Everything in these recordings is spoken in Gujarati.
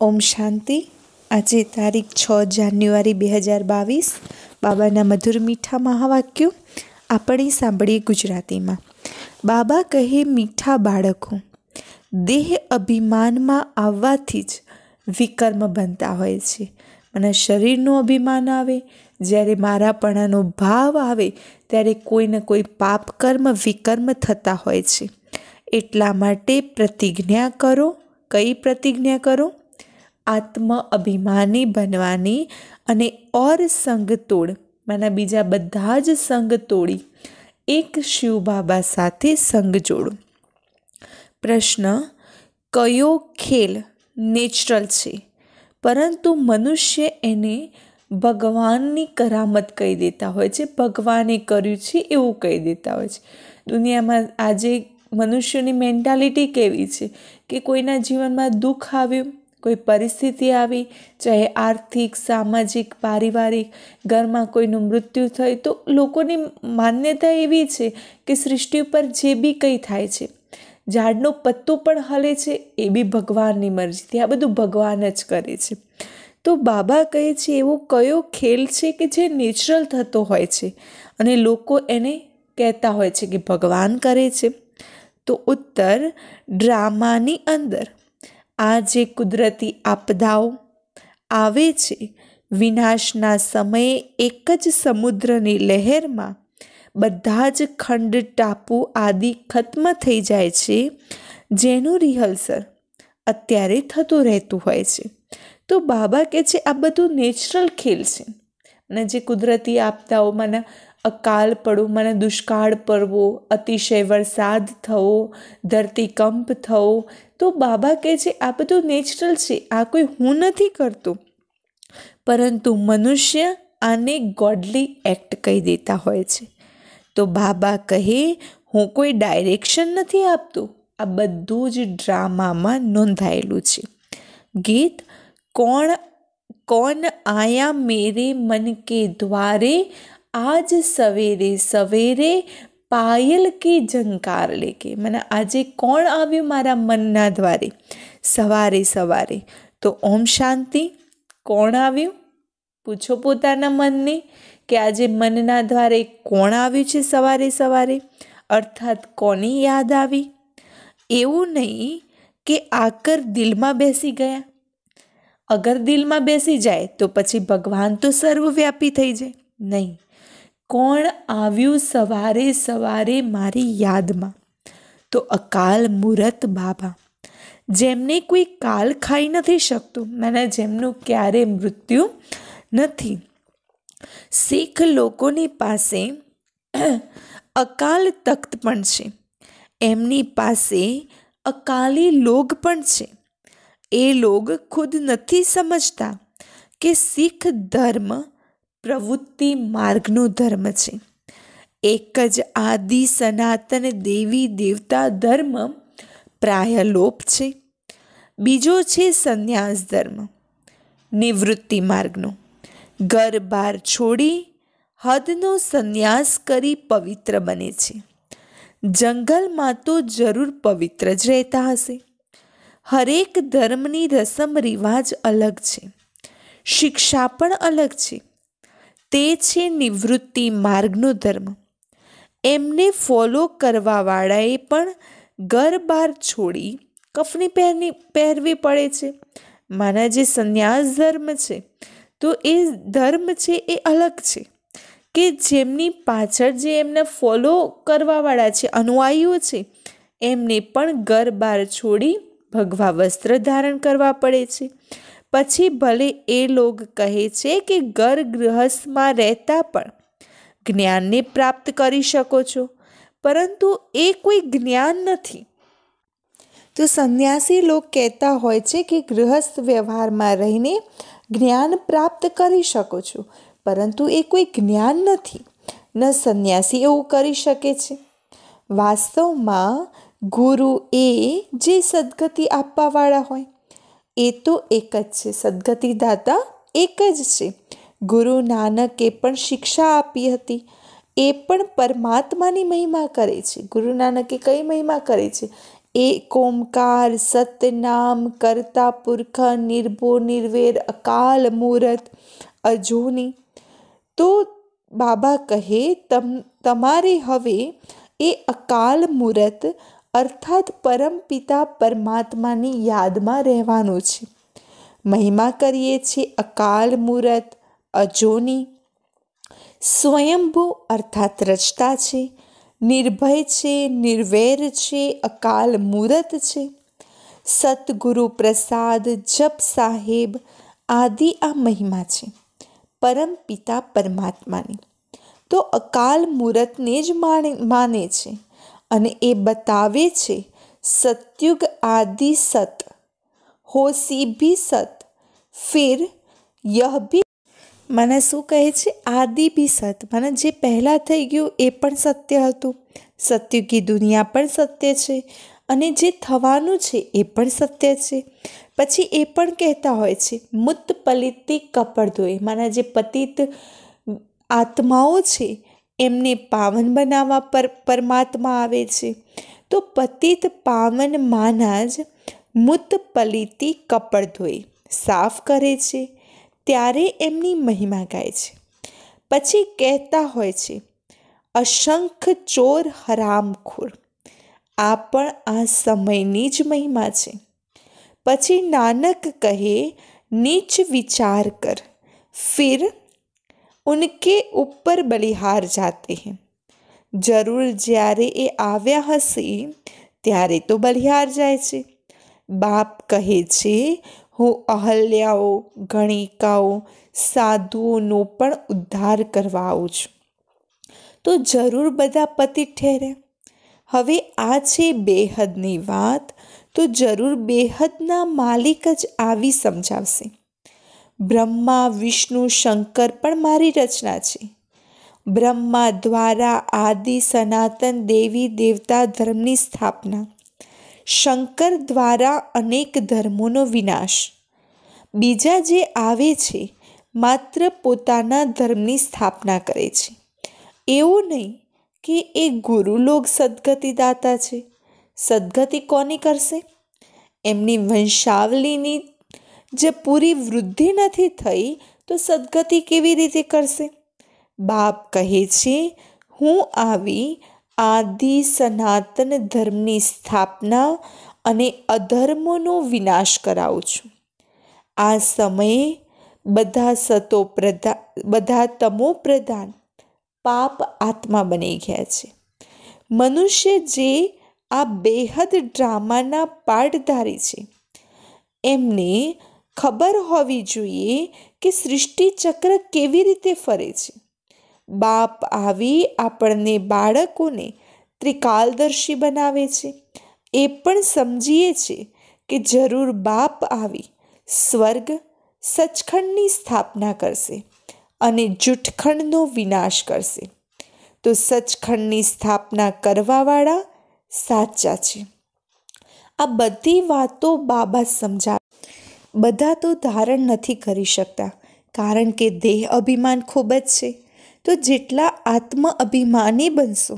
ઓમ શાંતિ. આજે તારીખ 6 જાન્યુઆરી 2022. બાબાના મધુર મીઠા મહાવાક્યો આપણે સાંભળીએ ગુજરાતીમાં. બાબા કહે, મીઠા બાળકો, દેહ અભિમાનમાં આવવાથી જ વિકર્મ બનતા હોય છે. મને શરીરનું અભિમાન આવે, જ્યારે મારાપણાનો ભાવ આવે ત્યારે કોઈને કોઈ પાપ કર્મ વિકર્મ થતા હોય છે. એટલા માટે પ્રતિજ્ઞા કરો. કઈ પ્રતિજ્ઞા કરો? આત્મ અભિમાની બનવાની અને ઓર સંગ તોડ, માના બીજા બધા જ સંગ તોડી એક શિવ બાબા સાથે સંગ જોડો. પ્રશ્ન: કયો ખેલ નેચરલ છે, પરંતુ મનુષ્ય એને ભગવાનની કરામત કહી દેતા હોય છે, ભગવાને કર્યું છે એવું કહી દેતા હોય છે. દુનિયામાં આજે મનુષ્યની મેન્ટાલિટી કેવી છે કે કોઈના જીવનમાં દુઃખ આવ્યું, કોઈ પરિસ્થિતિ આવી, ચાહે આર્થિક, સામાજિક, પારિવારિક, ઘરમાં કોઈનું મૃત્યુ થયું, તો લોકોની માન્યતા એવી છે કે સૃષ્ટિ ઉપર જે બી કંઈ થાય છે, ઝાડનું પત્તું પણ હલે છે એ બી ભગવાનની મરજીથી, આ બધું ભગવાન જ કરે છે. તો બાબા કહે છે, એવો કયો ખેલ છે કે જે નેચરલ થતો હોય છે અને લોકો એને કહેતા હોય છે કે ભગવાન કરે છે? તો ઉત્તર: ડ્રામાની અંદર આ જે કુદરતી આપદાઓ આવે છે, વિનાશના સમયે એક જ સમુદ્રની લહેરમાં બધા જ ખંડ, ટાપુ આદિ ખત્મ થઈ જાય છે, જેનું રિહર્સલ અત્યારે થતું રહેતું હોય છે. તો બાબા કહે છે, આ બધું નેચરલ ખેલ છે. અને જે કુદરતી આપદાઓમાંના અકાલ પડવું, મને દુષ્કાળ પડવો, અતિશય વરસાદ થવો, ધરતીકંપ થવો, તો બાબા કહે છે આ બધું નેચરલ છે, આ કોઈ હું નથી કરતો. પરંતુ મનુષ્ય આને ગોડલી એક્ટ કહી દેતા હોય છે. તો બાબા કહે, હું કોઈ ડાયરેક્શન નથી આપતો, આ બધું જ ડ્રામામાં નોંધાયેલું છે. ગીત: કોણ આયા મેરે મન કે દ્વારે, આજ સવેરે સવેરે પાયલ કી ઝંકાર લેકે. મને આજે કોણ આવ્યું મારા મનના દ્વારે સવારે સવારે? તો ઓમ શાંતિ. કોણ આવ્યું? પૂછો પોતાના મનને કે આજે મનના દ્વારે કોણ આવ્યું છે સવારે સવારે? અર્થાત કોની યાદ આવી? એવું નહીં કે આકર દિલમાં બેસી ગયા. અગર દિલમાં બેસી જાય તો પછી ભગવાન તો સર્વવ્યાપી થઈ જાય. નહીં, કોણ આવ્યું સવારે સવારે મારી યાદમાં? તો અકાલ મૂરત બાબા, જેમને કોઈ કાલ ખાઈ નથી શકતું, મને જેમનું ક્યારે મૃત્યુ નથી. શીખ લોકોની પાસે અકાલ તખ્ત પણ છે, એમની પાસે અકાલી લોગ પણ છે. એ લોગ ખુદ નથી સમજતા કે શીખ ધર્મ પ્રવૃત્તિ માર્ગનો ધર્મ છે. એક જ આદિ સનાતન દેવી દેવતા ધર્મ પ્રાય લોપ છે. બીજો છે સંન્યાસ ધર્મ, નિવૃત્તિ માર્ગનો. ઘર બાર છોડી હદનો સંન્યાસ કરી પવિત્ર બને છે. જંગલમાં તો જરૂર પવિત્ર જ રહેતા હશે. હરેક ધર્મની રસમ રિવાજ અલગ છે, શિક્ષા પણ અલગ છે. તે છે નિવૃત્તિ માર્ગનો ધર્મ. એમને ફોલો કરવાવાળાએ પણ ઘર બહાર છોડી કફની પહેરવી પડે છે. માના જે સંન્યાસ ધર્મ છે, તો એ ધર્મ છે એ અલગ છે કે જેમની પાછળ જે એમને ફોલો કરવાવાળા છે, અનુયાયીઓ છે, એમને પણ ઘર બહાર છોડી ભગવા વસ્ત્ર ધારણ કરવા પડે છે. પછી ભલે એ લોગ કહે છે કે ઘર ગૃહસ્થમાં રહેતા પણ જ્ઞાનને પ્રાપ્ત કરી શકો છો, પરંતુ એ કોઈ જ્ઞાન નથી. તો સંન્યાસી લોક કહેતા હોય છે કે ગૃહસ્થ વ્યવહારમાં રહીને જ્ઞાન પ્રાપ્ત કરી શકો છો, પરંતુ એ કોઈ જ્ઞાન નથી. ન સંન્યાસી એવું કરી શકે છે. વાસ્તવમાં ગુરુ એ જે સદગતિ આપવાવાળા હોય એ તો એક જ છે, સદગતિ દાતા એક જ છે. ગુરુ નાનકે પણ શિક્ષા આપી હતી, એ પણ પરમાત્માની મહિમા કરે છે. ગુરુ નાનકે કઈ મહિમા કરે છે? એક ઓમકાર સતનામ કરતા પુરખ નિર્ભો નિર્વેર અકાલ મૂરત અજોની. તો બાબા કહે તમારે હવે એ અકાલ મૂરત અર્થાત પરમપિતા પરમાત્માની યાદમાં રહેવાનું છે. મહિમા કરીએ છીએ અકાલ મૂરત અજોની. સ્વયંભૂ અર્થાત રચતા છે, નિર્ભય છે, નિર્વૈર છે, અકાલ મૂરત છે. સતગુરુ પ્રસાદ જપ સાહેબ આદિ આ મહિમા છે પરમ પિતા પરમાત્માની. તો અકાલ મૂરતને જ માને છે અને એ બતાવે છે સતયુગ આદિ સત, હોસી ભી સત, ફિર યહ ભી. મને શું કહે છે? આદિ ભી સત, મને જે પહેલાં થઈ ગયું એ પણ સત્ય હતું, સતયુગી દુનિયા પણ સત્ય છે અને જે થવાનું છે એ પણ સત્ય છે. પછી એ પણ કહેતા હોય છે મુત પલિતી કપડધોય, માના જે પતિત આત્માઓ છે એમને પાવન બનાવવા પર પરમાત્મા આવે છે. તો પતિત પાવન માના જ મુત પલિતી કપડધોય સાફ કરે છે ત્યારે એમની મહિમા ગાય છે. પછી કહેતા હોય છે અસંખ ચોર હરામખોર, આ પણ આ સમયની જ મહિમા છે. પછી નાનક કહે નીચ વિચાર કર, ફિર ઉનકે ઉપર બલિહાર જાતે हैं. જરૂર જ્યારે એ આવ્યા હશે ત્યારે તો બલિહાર જાય છે. બાપ કહે છે હું અહલ્યાઓ, ગણિકાઓ, સાધુઓનો પણ ઉદ્ધાર કરવા આવું છું. તો જરૂર બધા પતિ ઠેર્યા. હવે આ છે બેહદની વાત, તો જરૂર બેહદના માલિક જ આવી સમજાવશે. બ્રહ્મા વિષ્ણુ શંકર પણ મારી રચના છે. બ્રહ્મા દ્વારા આદિ સનાતન દેવી દેવતા ધર્મની સ્થાપના, શંકર દ્વારા અનેક ધર્મોનો વિનાશ. બીજા જે આવે છે માત્ર પોતાના ધર્મની સ્થાપના કરે છે. એવું નહીં કે એ ગુરુલોક સદગતિદાતા છે. સદગતિ કોની કરશે? એમની વંશાવલીની જે પૂરી વૃદ્ધિ નથી થઈ તો સદગતિ કેવી રીતે કરશે? બાપ કહે છે હું આવી આદિ સનાતન ધર્મની સ્થાપના અને અધર્મોનો વિનાશ કરાવું છું. આ સમયે બધા તમો પ્રધાન પાપ આત્મા બની ગયા છે. મનુષ્ય જે આ બેહદ ડ્રામાના પાઠધારી છે એમને ખબર હોવી જોઈએ કે સૃષ્ટિ ચક્ર કેવી રીતે ફરે છે. બાપ આવી આપણને બાળકોને ત્રિકાલદર્શી બનાવે છે. એ પણ સમજીએ છે કે જરૂર બાપ આવી સ્વર્ગ સચખંડની સ્થાપના કરશે અને જૂઠખંડનો વિનાશ કરશે. તો સચખંડની સ્થાપના કરવાવાળા સાચા છે. આ બધી વાતો બાબા સમજાવે. બધા તો ધારણ નથી કરી શકતા કારણ કે દેહ અભિમાન ખૂબ જ છે. તો જેટલા આત્મ અભિમાની બનશો,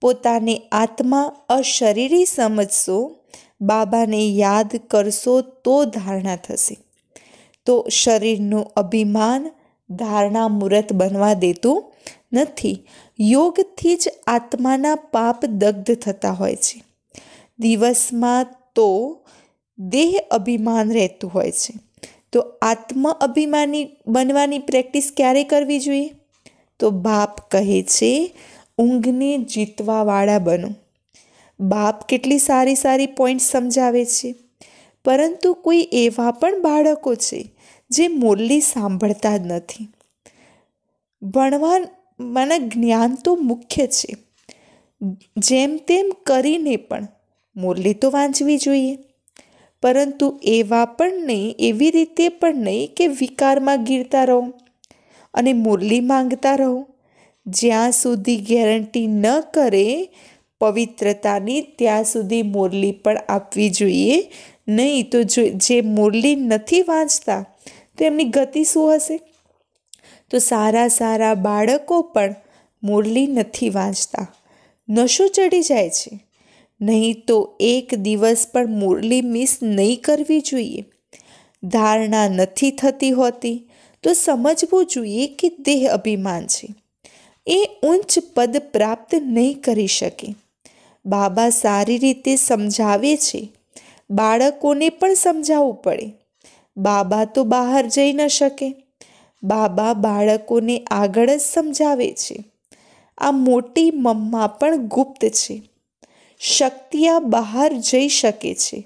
પોતાને આત્મા અશરીરી સમજશો, બાબાને યાદ કરશો તો ધારણા થશે. તો શરીરનું અભિમાન ધારણા મૂરત બનવા દેતું નથી. યોગથી જ આત્માના પાપ દગ્ધ થતા હોય છે. દિવસમાં તો દેહ અભિમાન રહેતું હોય છે. તો આત્મ અભિમાની બનવાની પ્રેક્ટિસ ક્યારે કરવી જોઈએ? તો બાપ કહે છે ઊંઘને જીતવાવાળા બનો. બાપ કેટલી સારી સારી પોઈન્ટ સમજાવે છે. પરંતુ કોઈ એવા પણ બાળકો છે જે મુરલી સાંભળતા જ નથી. ભણવા જ્ઞાન તો મુખ્ય છે, જેમ તેમ કરીને પણ મુરલી તો વાંચવી જોઈએ. પરંતુ એવા પણ નહીં, એવી રીતે પણ નહીં કે વિકારમાં ગીરતા રહો અને મુરલી માંગતા રહો. જ્યાં સુધી ગેરંટી ન કરે પવિત્રતાની ત્યાં સુધી મુરલી પણ આપવી જોઈએ નહીં. તો જે મુરલી નથી વાંચતા તો એમની ગતિ શું હશે? તો સારા સારા બાળકો પણ મુરલી નથી વાંચતા. નશો ચડી જાય છે. નહીં તો એક દિવસ પણ મુરલી મિસ નહીં કરવી જોઈએ. ધારણા નથી થતી હોતી તો સમજવું જોઈએ કે દેહ અભિમાન છે, એ ઉચ્ચ પદ પ્રાપ્ત નહીં કરી શકે. બાબા સારી રીતે સમજાવે છે, બાળકોને પણ સમજાવવું પડે. બાબા તો બહાર જઈ ન શકે. બાબા બાળકોને આગળ જ સમજાવે છે. આ મોટી મમ્મા પણ ગુપ્ત છે. શક્તિયા બહાર જઈ શકે છે.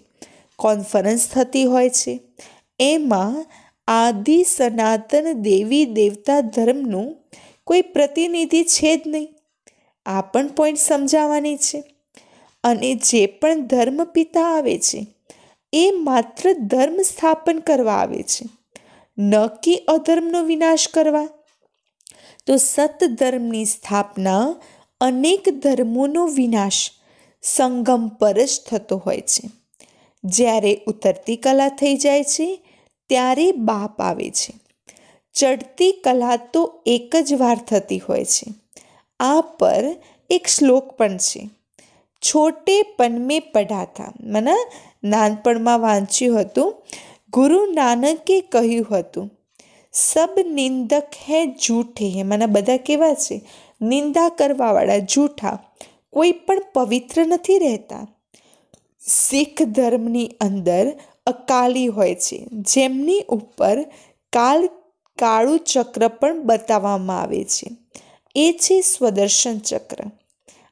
કોન્ફરન્સ થતી હોય છે, એમાં આદિ સનાતન દેવી દેવતા ધર્મનું કોઈ પ્રતિનિધિ છે જ નહીં. આ પણ પોઈન્ટ સમજાવવાની છે. અને જે પણ ધર્મ પિતા આવે છે એ માત્ર ધર્મ સ્થાપન કરવા આવે છે, ન કે અધર્મનો વિનાશ કરવા. તો સતધર્મની સ્થાપના અનેક ધર્મોનો વિનાશ સંગમ પર જ થતો હોય છે. જ્યારે ઉતરતી કલા થઈ જાય છે ત્યારે બાપ આવે છે. ચડતી કલા તો એક જ વાર થતી હોય છે. આ પર એક શ્લોક પણ છે, છોટેપન મેં પઢા થા. મને નાનપણમાં વાંચ્યું હતું. ગુરુ નાનકે કહ્યું હતું, સબ નિંદક હે જૂઠે હે. મને બધા કેવા છે? નિંદા કરવાવાળા, જૂઠા. કોઈ પણ પવિત્ર નથી રહેતા. શીખ ધર્મની અંદર અકાલી હોય છે, જેમની ઉપર કાળું ચક્ર પણ બતાવવામાં આવે છે. એ છે સ્વદર્શન ચક્ર.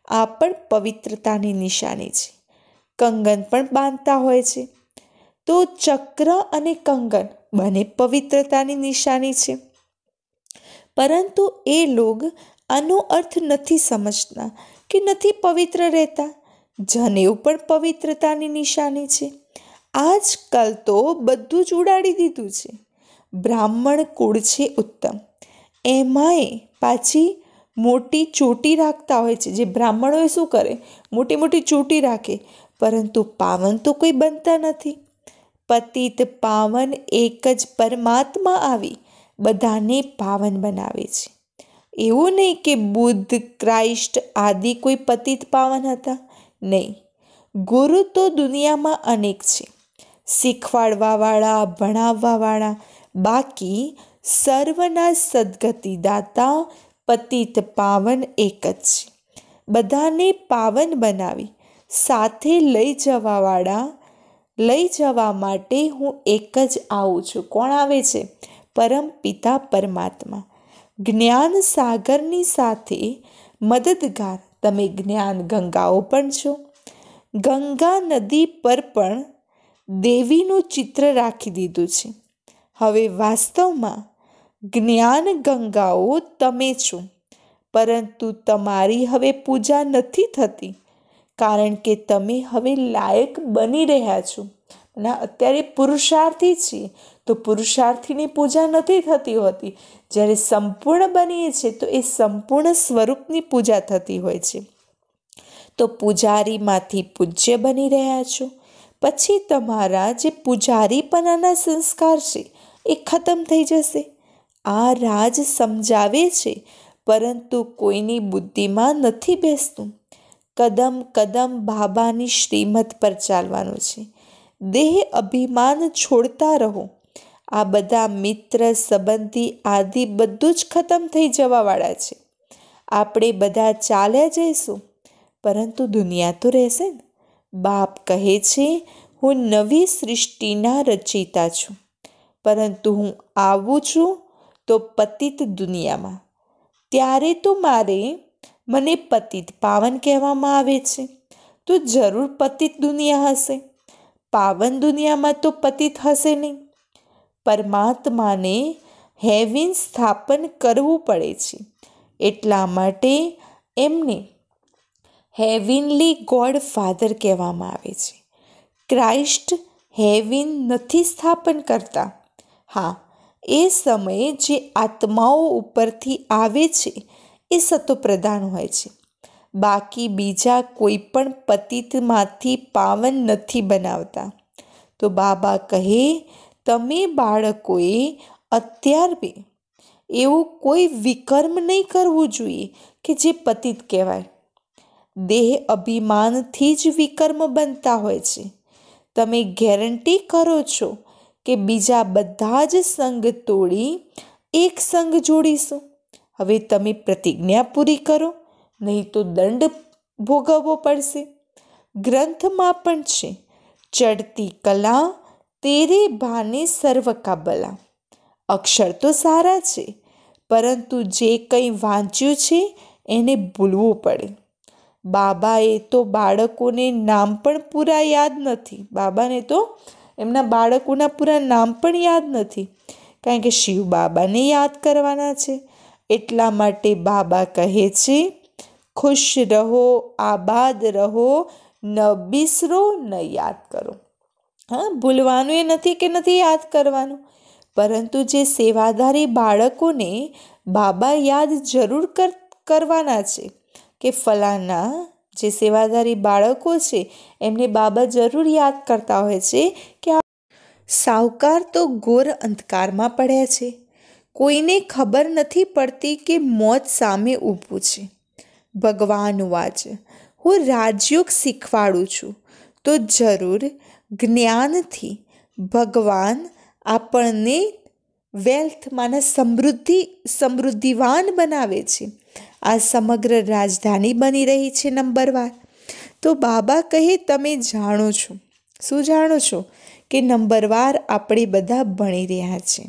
આ પણ પવિત્રતાની નિશાની છે. કંગન પણ બાંધતા હોય છે. તો ચક્ર અને કંગન બંને પવિત્રતાની નિશાની છે. પરંતુ એ લોગ આનો અર્થ નથી સમજતા કે નથી પવિત્ર રહેતા. જનેઉ પણ પવિત્રતાની નિશાની છે. આજકાલ તો બધું જ ઉડાડી દીધું છે. બ્રાહ્મણ કુળ છે ઉત્તમ, એમાંય પાછી મોટી ચોટી રાખતા હોય છે. જે બ્રાહ્મણોએ શું કરે? મોટી મોટી ચોટી રાખે, પરંતુ પાવન તો કોઈ બનતા નથી. પતિત પાવન એક જ પરમાત્મા આવી બધાને પાવન બનાવે છે. એવું નહીં કે બુદ્ધ, ક્રાઇસ્ટ આદિ કોઈ પતિત પાવન હતા. નહીં, ગુરુ તો દુનિયામાં અનેક છે, શીખવાડવાવાળા, ભણાવવાવાળા. બાકી સર્વના સદગતિદાતા પતિત પાવન એક જ છે. બધાને પાવન બનાવી સાથે લઈ જવા માટે હું એક જ આવું છું. કોણ આવે છે? પરમ પિતા પરમાત્મા. જ્ઞાન સાગરની સાથે મદદગાર તમે જ્ઞાન ગંગાઓ પણ છો. ગંગા નદી પર પણ દેવીનું ચિત્ર રાખી દીધું છે. હવે વાસ્તવમાં જ્ઞાન ગંગાઓ તમે છો, પરંતુ તમારી હવે પૂજા નથી થતી, કારણ કે તમે હવે લાયક બની રહ્યા છો. અને અત્યારે પુરુષાર્થી છીએ તો પુરુષાર્થીની પૂજા નથી થતી હોતી. જ્યારે સંપૂર્ણ બનીએ છીએ તો એ સંપૂર્ણ સ્વરૂપની પૂજા થતી હોય છે. તો પૂજારીમાંથી પૂજ્ય બની રહ્યા છો. પછી તમારા જે પૂજારીપણાના સંસ્કાર છે એ ખતમ થઈ જશે. આ રાજ સમજાવે છે, પરંતુ કોઈની બુદ્ધિમાં નથી બેસતું. કદમ કદમ બાબાની શ્રીમત પર ચાલવાનું છે. દેહ અભિમાન છોડતા રહો. આ બધા મિત્ર, સંબંધી આદિ બધું જ ખતમ થઈ જવાવાળા છે. આપણે બધા ચાલ્યા જઈશું, પરંતુ દુનિયા તો રહેશે ને. બાપ કહે છે, હું નવી સૃષ્ટિના રચયિતા છું, પરંતુ હું આવું છું તો પતિત દુનિયામાં. ત્યારે તો મને પતિત પાવન કહેવામાં આવે છે, તો જરૂર પતિત દુનિયા હશે. પાવન દુનિયામાં તો પતિત હશે નહીં. પરમાત્માને હેવિન સ્થાપન કરવું પડે છે. એટલા માટે એમને હેવિનલી ગોડ ફાધર કહેવામાં આવે છે. ક્રાઇસ્ટ હેવિન નથી સ્થાપન કરતા. હા, એ સમયે જે આત્માઓ ઉપરથી આવે છે એ સતોપ્રધાન હોય છે. બાકી બીજા કોઈ પણ પતિતમાંથી પાવન નથી બનાવતા. તો બાબા કહે, તમે બાળકોએ અત્યારે એવું કોઈ વિકર્મ નહીં કરવું જોઈએ કે જે પતિત કહેવાય. દેહ અભિમાનથી જ વિકર્મ બનતા હોય છે. તમે ગેરંટી કરો છો કે બીજા બધા જ સંગ તોડી એક સંગ જોડીશું. હવે તમે પ્રતિજ્ઞા પૂરી કરો, નહીં તો દંડ ભોગવવો પડશે. ગ્રંથમાં પણ છે, ચડતી કલા તેરે ભાને સર્વ કા ભલા. અક્ષર તો સારા છે, પરંતુ જે કંઈ વાંચ્યું છે એને ભૂલવું પડે. બાબાએ તો બાળકોને નામ પણ પૂરા યાદ નથી. બાબાને તો એમના બાળકોના પૂરા નામ પણ યાદ નથી, કારણ કે શિવ બાબાને યાદ કરવાના છે. એટલા માટે બાબા કહે છે, ખુશ રહો, આબાદ રહો, ન બિસરો ન યાદ કરો. હા, ભૂલવાનું એ નથી કે નથી યાદ કરવાનું, પરંતુ જે સેવાધારી બાળકોને બાબા યાદ જરૂર કરવાના છે, કે ફલાના જે સેવાધારી બાળકો છે એમને બાબા જરૂર યાદ કરતા હોય છે કે સાવકાર તો ઘોર અંધકારમાં પડ્યા છે. કોઈને ખબર નથી પડતી કે મોત સામે ઊભું છે. ભગવાન વાચ, હું રાજયોગ શીખવાડું છું તો જરૂર જ્ઞાનથી ભગવાન આપણને વેલ્થમાંના સમૃદ્ધિવાન બનાવે છે. આ સમગ્ર રાજધાની બની રહી છે નંબરવાર. તો બાબા કહે, તમે જાણો છો. શું જાણો છો? કે નંબરવાર આપણે બધા ભણી રહ્યા છે.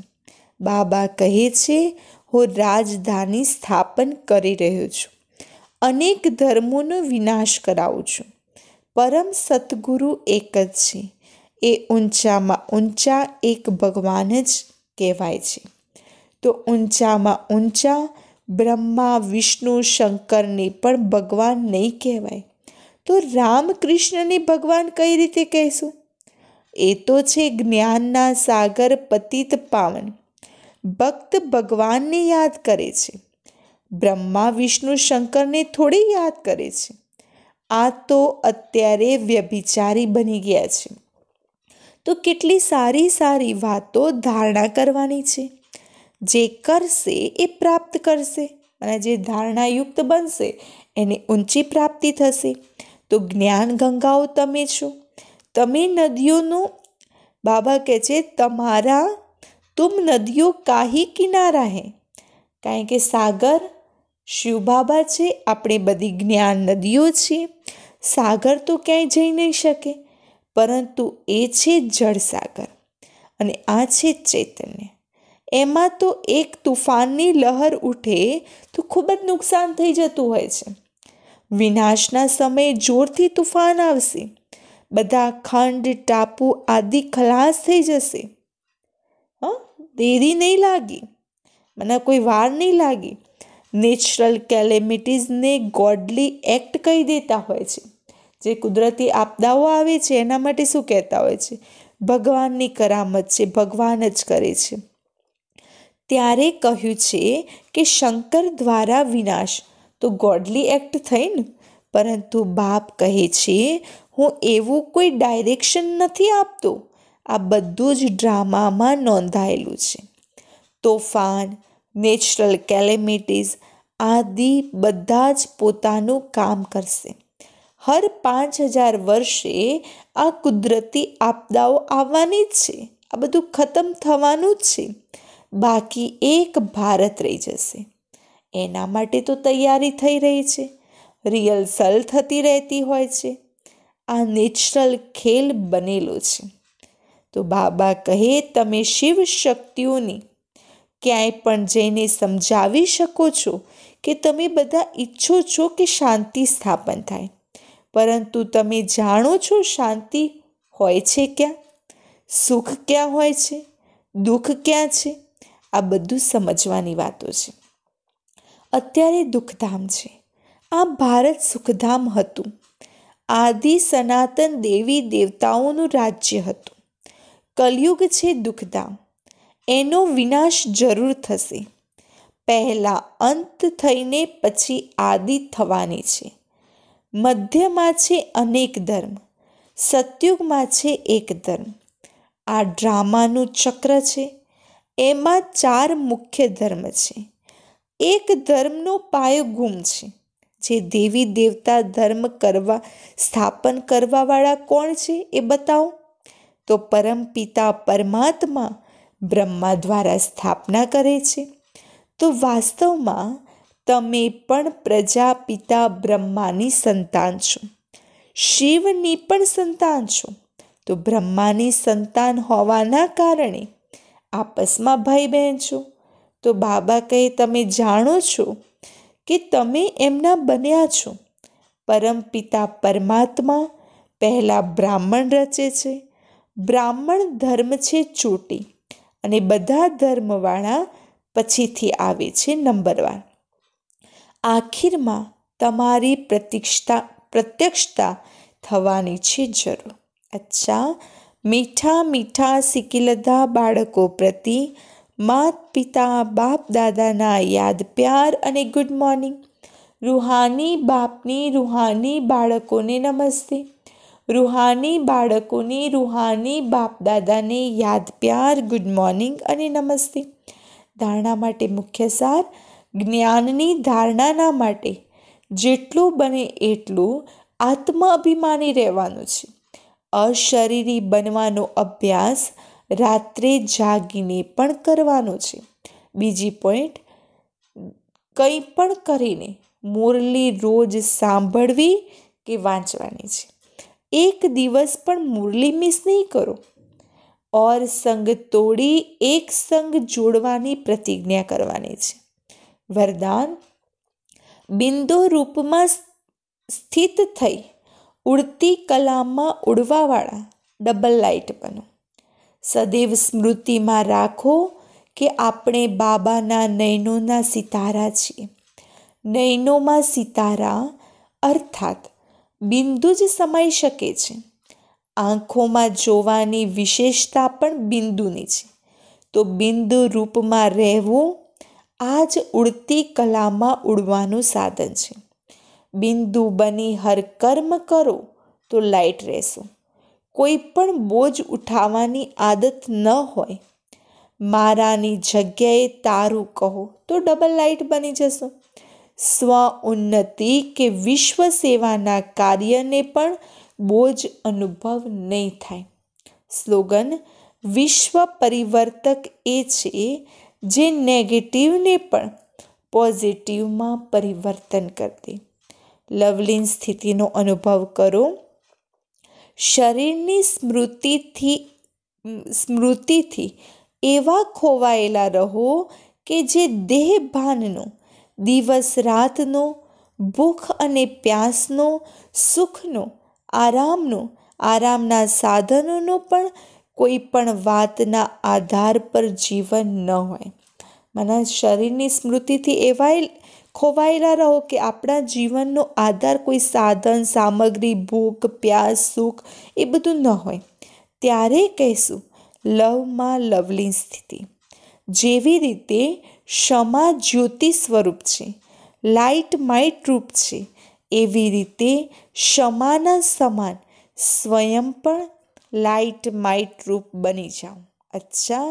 બાબા કહે છે, હું રાજધાની સ્થાપન કરી રહ્યો છું, અનેક ધર્મોનો વિનાશ કરાવું છું. પરમ સદગુરુ એક જ છે, એ ઊંચામાં ઊંચા એક ભગવાન જ કહેવાય છે. તો ઊંચામાં ઊંચા બ્રહ્મા વિષ્ણુ શંકરને પણ ભગવાન નહીં કહેવાય, તો રામકૃષ્ણને ભગવાન કઈ રીતે કહેશું? એ તો છે જ્ઞાનના સાગર પતિત પાવન. ભક્ત ભગવાનને યાદ કરે છે, બ્રહ્મા વિષ્ણુ શંકરને થોડી યાદ કરે છે. આ તો અત્યારે વ્યભિચારી બની ગયા છે. તો કેટલી સારી સારી વાતો ધારણા કરવાની છે. જે કરશે એ પ્રાપ્ત કરશે, અને જે ધારણાયુક્ત બનશે એને ઊંચી પ્રાપ્તિ થશે. તો જ્ઞાન ગંગાઓ તમે છો. તમે નદીઓનું, બાબા કહે છે, તુમ નદીઓ કાહી કિનારા હે. કારણ કે સાગર શિવ બાબા છે, આપણે બધી જ્ઞાન નદીઓ છીએ. સાગર તો ક્યાંય જઈ નહીં શકે, પરંતુ એ છે જળસાગર, અને આ છે ચૈતન્ય. એમાં તો એક તુફાનની લહર ઉઠે તો ખૂબ જ નુકસાન થઈ જતું હોય છે. વિનાશના સમયે જોરથી તુફાન આવશે, બધા ખંડ ટાપુ આદિ ખલાસ થઈ જશે. દેરી નહીં લાગી, મને કોઈ વાર નહીં લાગી. નેચરલ કેલેમિટીઝને ગોડલી એક્ટ કહી દેતા હોય છે. જે કુદરતી આપદાઓ આવે છે એના માટે શું કહેતા હોય છે? ભગવાનની કરામત છે, ભગવાન જ કરે છે. ત્યારે કહ્યું છે કે શંકર દ્વારા વિનાશ, તો ગોડલી એક્ટ થઈ ને. પરંતુ બાપ કહે છે, હું એવું કોઈ ડાયરેક્શન નથી આપતો. આ બધું જ ડ્રામામાં નોંધાયેલું છે. તોફાન, નેચરલ કેલેમિટીઝ આદિ બધા જ પોતાનું કામ કરશે. હર 5000 વર્ષે આ કુદરતી આપદાઓ આવવાની જ છે. આ બધું ખતમ થવાનું જ છે. બાકી એક ભારત રહી જશે. એના માટે તો તૈયારી થઈ રહી છે, રિહર્સલ થતી રહેતી હોય છે. આ નેચરલ ખેલ બનેલો છે. તો બાબા કહે, તમે શિવ શક્તિઓની ક્યાંય પણ જઈને સમજાવી શકો છો કે તમે બધા ઈચ્છો છો કે શાંતિ સ્થાપન થાય, પરંતુ તમે જાણો છો શાંતિ હોય છે ક્યાં, સુખ ક્યાં હોય છે, દુઃખ ક્યાં છે? આ બધું સમજવાની વાતો છે. અત્યારે દુઃખધામ છે, આ ભારત સુખધામ હતું. આદિ સનાતન દેવી દેવતાઓનું રાજ્ય હતું. કલયુગ છે દુઃખધામ, એનો વિનાશ જરૂર થશે. પહેલાં અંત થઈને પછી આદિ થવાની છે. મધ્યમાં છે અનેક ધર્મ, સતયુગમાં છે એક ધર્મ. આ ડ્રામાનું ચક્ર છે. એમાં 4 મુખ્ય ધર્મ છે. એક ધર્મનો પાયો ગુમ છે, જે દેવી દેવતા ધર્મ સ્થાપન કરવાવાળા કોણ છે એ બતાવો. તો પરમપિતા પરમાત્મા બ્રહ્મા દ્વારા સ્થાપના કરે છે. તો વાસ્તવમાં તમે પણ પ્રજાપિતા બ્રહ્માની સંતાન છો, શિવની પણ સંતાન છો. તો બ્રહ્માની સંતાન હોવાના કારણે આપસમાં ભાઈ બહેન છો. તો બાબા કહે, તમે જાણો છો કે તમે એમના બન્યા છો. પરમપિતા પરમાત્મા પહેલાં બ્રાહ્મણ રચે છે. બ્રાહ્મણ ધર્મ છે ચોટી, અને બધા ધર્મવાળા પછીથી આવે છે નંબરવાર. આખીરમાં તમારી પ્રત્યક્ષતા થવાની છે જરૂર. અચ્છા, મીઠા મીઠા સિકિલધા બાળકો પ્રતિ માત પિતા બાપ દાદાના યાદ પ્યાર અને ગુડ મોર્નિંગ. રૂહાની બાપની રૂહાની બાળકોને નમસ્તે. રૂહાની બાળકોની રૂહાની બાપ દાદાને યાદ પ્યાર, ગુડ મોર્નિંગ અને નમસ્તે. ધારણા માટે મુખ્ય સાર: જ્ઞાનની ધારણાના માટે જેટલું બને એટલું આત્મ અભિમાની રહેવાનું છે. અશરીરી બનવાનો અભ્યાસ રાત્રે જાગીને પણ કરવાનો છે. બીજી પોઈન્ટ, કંઈ પણ કરીને મુરલી રોજ સાંભળવી કે વાંચવાની છે. એક દિવસ પણ મુરલી મિસ નહીં કરો. ઓર સંગ તોડી એક સંગ જોડવાની પ્રતિજ્ઞા કરવાની છે. વરદાન: બિંદુ રૂપમાં સ્થિત થઈ ઉડતી કલામાં ઉડવાવાળા ડબલ લાઇટ બનો. સદૈવ સ્મૃતિમાં રાખો કે આપણે બાબાના નયનોના સિતારા છીએ. નયનોમાં સિતારા અર્થાત બિંદુ જ સમાઈ શકે છે. આંખોમાં જોવાની વિશેષતા પણ બિંદુની છે. તો બિંદુ રૂપમાં રહેવું આ જ ઉડતી કલામાં ઉડવાનું સાધન છે. બિંદુ બની હર કર્મ કરો તો લાઇટ રહેશો. કોઈ પણ બોજ ઉઠાવવાની આદત ન હોય, મારાની જગ્યાએ તારું કહો તો ડબલ લાઇટ બની જશો. સ્વ ઉન્નતિ કે વિશ્વ સેવાના કાર્યને પણ બોજ અનુભવ નહીં થાય. સ્લોગન: વિશ્વ પરિવર્તક એ છે જે નેગેટિવને પણ પોઝિટિવમાં પરિવર્તન કરી દે. લવલીન સ્થિતિનો અનુભવ કરો. શરીરની સ્મૃતિથી એવા ખોવાયેલા રહો કે જે દેહ ભાનનો, દિવસ રાતનો, ભૂખ અને પ્યાસનો, સુખનો, આરામના સાધનોનો પણ કોઈ પણ વાતના આધાર પર જીવન ન હોય. માના શરીરની સ્મૃતિથી એવા ખોવાયેલા રહો કે આપણા જીવનનો આધાર કોઈ સાધન, સામગ્રી, ભૂખ, પ્યાસ, સુખ એ બધું ન હોય. ત્યારે કહેશું લવમાં લવલી સ્થિતિ. જેવી રીતે ક્ષમા જ્યોતિ સ્વરૂપ છે, લાઇટ માઇટ રૂપ છે, એવી રીતે ક્ષમાના સમાન સ્વયં પણ લાઇટ માઇટ રૂપ બની જાઓ. અચ્છા,